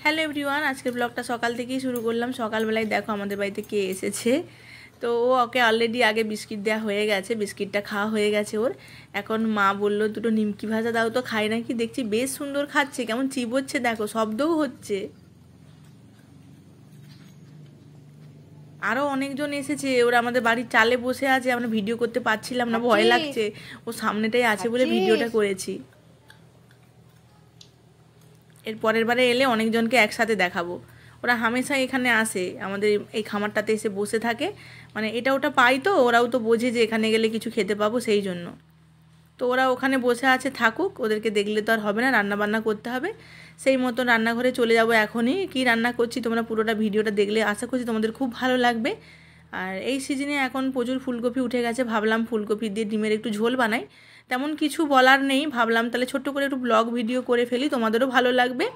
Hello everyone, আজকের ব্লগটা সকাল থেকেই শুরু করলাম। সকালবেলায় দেখো আমাদের বাড়িতে কে এসেছে। তো ওকে অলরেডি আগে বিস্কিট দেওয়া হয়ে গেছে, বিস্কিটটা খাওয়া হয়ে গেছে ওর। এখন মা বললো দুটো নিমকি ভাজা দাও, তো খাই নাকি দেখছি বেশ সুন্দর খাচ্ছে, কেমন চিবোচ্ছে দেখো, শব্দও হচ্ছে। আরও অনেকজন এসেছে, ওরা আমাদের বাড়ির চালে বসে আছে, আমরা ভিডিও করতে পারছিলাম না, ভয় লাগছে। ও সামনেটাই আছে বলে ভিডিওটা করেছি। এর পরের বারে এলে অনেকজনকে একসাথে দেখাবো। ওরা হামেশা এখানে আসে, আমাদের এই খামারটাতে এসে বসে থাকে, মানে এটা ওটা পাই তো, ওরাও তো বোঝে যে এখানে গেলে কিছু খেতে পাবো, সেই জন্য। তো ওরা ওখানে বসে আছে, থাকুক, ওদেরকে দেখলে তো আর হবে না, রান্না বান্না করতে হবে। সেই মতো রান্নাঘরে চলে যাব এখনই। কি রান্না করছি তোমরা পুরোটা ভিডিওটা দেখলে আশা করছি তোমাদের খুব ভালো লাগবে। আর এই সিজনে এখন প্রচুর ফুলকপি উঠে গেছে, ভাবলাম ফুলকপি দিয়ে ডিমের একটু ঝোল বানাই। তেমন কিছু বলার নেই, ভাবলাম তাহলে ছোট্ট করে একটু ব্লগ ভিডিও করে ফেলি, তোমাদেরও ভালো লাগবে।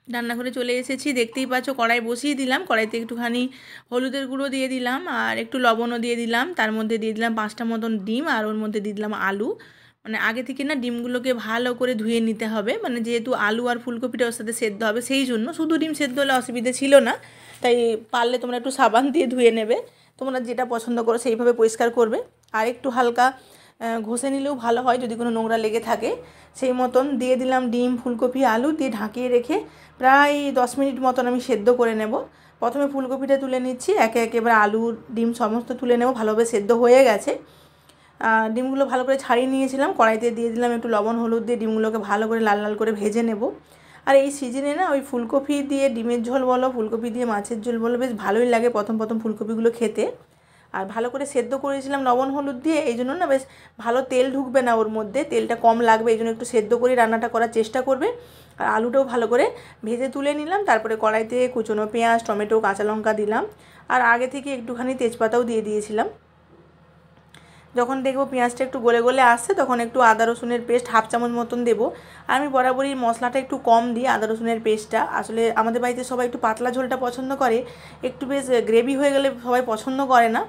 রান্নাঘরে চলে এসেছি, দেখতেই পাচ্ছ কড়াই বসিয়ে দিলাম। কড়াইতে একটুখানি হলুদের গুঁড়ো দিয়ে দিলাম আর একটু লবণও দিয়ে দিলাম। তার মধ্যে দিয়ে দিলাম 5টা মতন ডিম আর ওর মধ্যে দিয়ে দিলাম আলু। মানে আগে থেকে না ডিমগুলোকে ভালো করে ধুয়ে নিতে হবে, মানে যেহেতু আলু আর ফুলকপিটা ওর সাথে সেদ্ধ হবে, সেই জন্য। শুধু ডিম সেদ্ধ হলে অসুবিধা ছিল না, তাই পারলে তোমরা একটু সাবান দিয়ে ধুয়ে নেবে, তোমরা যেটা পছন্দ করো সেইভাবে পরিষ্কার করবে। আর একটু হালকা ঘষে নিলেও ভালো হয় যদি কোনো নোংরা লেগে থাকে। সেই মতন দিয়ে দিলাম ডিম, ফুলকপি, আলু দিয়ে ঢাকিয়ে রেখে প্রায় 10 মিনিট মতন আমি সেদ্ধ করে নেব। প্রথমে ফুলকপিটা তুলে নিচ্ছি, একে একে এবার আলু ডিম সমস্ত তুলে নেব। ভালোভাবে সেদ্ধ হয়ে গেছে, ডিমগুলো ভালো করে ছাড়িয়ে নিয়েছিলাম। কড়াইতে দিয়ে দিলাম একটু লবণ হলুদ দিয়ে ডিমগুলোকে ভালো করে লাল লাল করে ভেজে নেব। আর এই সিজনে না ওই ফুলকপি দিয়ে ডিমের ঝোল বলো, ফুলকপি দিয়ে মাছের ঝোল বলো, বেশ ভালোই লাগে প্রথম প্রথম ফুলকপিগুলো খেতে। আর ভালো করে সেদ্ধ করেছিলাম লবণ হলুদ দিয়ে, এই জন্য না বেশ ভালো তেল ঢুকবে না ওর মধ্যে, তেলটা কম লাগবে, এই জন্য একটু সেদ্ধ করে রান্নাটা করার চেষ্টা করবে। আর আলুটাও ভালো করে ভেজে তুলে নিলাম। তারপরে কড়াইতে কুচনো পেঁয়াজ, টমেটো, কাঁচা লঙ্কা দিলাম। আর আগে থেকে একটুখানি তেজপাতাও দিয়ে দিয়েছিলাম। যখন দেখবো পেঁয়াজটা একটু গলে গলে আসছে, তখন একটু আদা রসুনের পেস্ট 1/2 চামচ মতন দেবো। আর আমি বরাবরই মশলাটা একটু কম দিই, আদা রসুনের পেস্টটা। আসলে আমাদের বাড়িতে সবাই একটু পাতলা ঝোলটা পছন্দ করে, একটু বেশ গ্রেভি হয়ে গেলে সবাই পছন্দ করে না।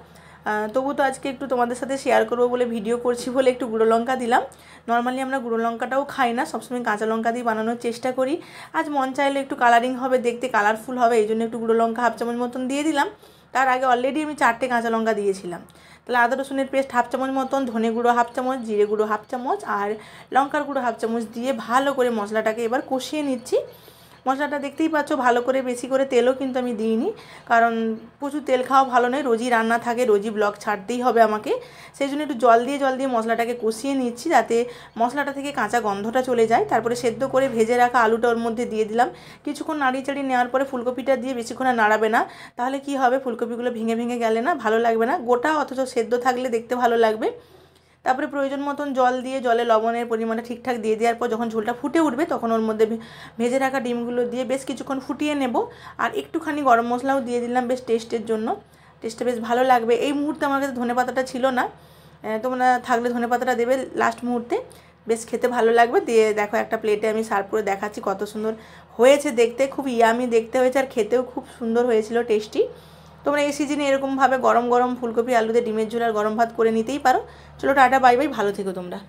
তবু তো আজকে একটু তোমাদের সাথে শেয়ার করবো বলে ভিডিও করছি বলে একটু গুঁড়ো লঙ্কা দিলাম। নর্মালি আমরা গুঁড়ো লঙ্কাটাও খাই না, সবসময় কাঁচা লঙ্কা দিয়ে বানানোর চেষ্টা করি। আজ মন চাইলে একটু কালারিং হবে, দেখতে কালারফুল হবে, এই জন্য একটু গুঁড়ো লঙ্কা 1/2 চামচ মতন দিয়ে দিলাম। তার আগে অলরেডি আমি 4টে কাঁচা লঙ্কা দিয়েছিলাম। তাহলে আদা রসুনের পেস্ট 1/2 চামচ মতন, ধনে গুঁড়ো 1/2 চামচ, জিরে গুঁড়ো 1/2 চামচ আর লঙ্কার গুঁড়ো 1/2 চামচ দিয়ে ভালো করে মশলাটাকে এবার কষিয়ে নিচ্ছি। মশলাটা দেখতেই পাচ্ছ ভালো করে, বেশি করে তেলও কিন্তু আমি দিইনি, কারণ প্রচুর তেল খাওয়া ভালো নয়, রোজই রান্না থাকে, রোজই ব্লগ ছাড়তেই হবে আমাকে। সেই জন্য একটু জল দিয়ে মশলাটাকে কষিয়ে নিচ্ছি, যাতে মশলাটা থেকে কাঁচা গন্ধটা চলে যায়। তারপরে সেদ্ধ করে ভেজে রাখা আলুটা ওর মধ্যে দিয়ে দিলাম। কিছুক্ষণ নাড়িয়ে চাড়িয়ে নেওয়ার পরে ফুলকপিটা দিয়ে বেশিক্ষণ আর নাড়াবে না, তাহলে কি হবে, ফুলকপিগুলো ভেঙে ভেঙে গেলে না ভালো লাগবে না, গোটা অথচ সেদ্ধ থাকলে দেখতে ভালো লাগবে। তারপরে প্রয়োজন মতন জল দিয়ে, জলে লবণের পরিমাণটা ঠিকঠাক দিয়ে দেওয়ার পর যখন ঝোলটা ফুটে উঠবে, তখন ওর মধ্যে ভেজে রাখা ডিমগুলো দিয়ে বেশ কিছুক্ষণ ফুটিয়ে নেব। আর একটুখানি গরম মশলাও দিয়ে দিলাম বেশ টেস্টের জন্য, টেস্টটা বেশ ভালো লাগবে। এই মুহূর্তে আমার কাছে ধনেপাতাটা ছিল না, তোমরা থাকলে ধনেপাতাটা দেবে লাস্ট মুহূর্তে, বেশ খেতে ভালো লাগবে। দিয়ে দেখো একটা প্লেটে আমি সার্ভ করে দেখাচ্ছি কত সুন্দর হয়েছে দেখতে, খুব ইয়ামি দেখতে হয়েছে আর খেতেও খুব সুন্দর হয়েছিল, টেস্টি। তোমরা এই সিজনে এরকমভাবে গরম গরম ফুলকপি আলুতে ডিমের ঝোল আর গরম ভাত করে নিতেই পারো। চলো টাটা, বাই বাই, ভালো থেকো তোমরা।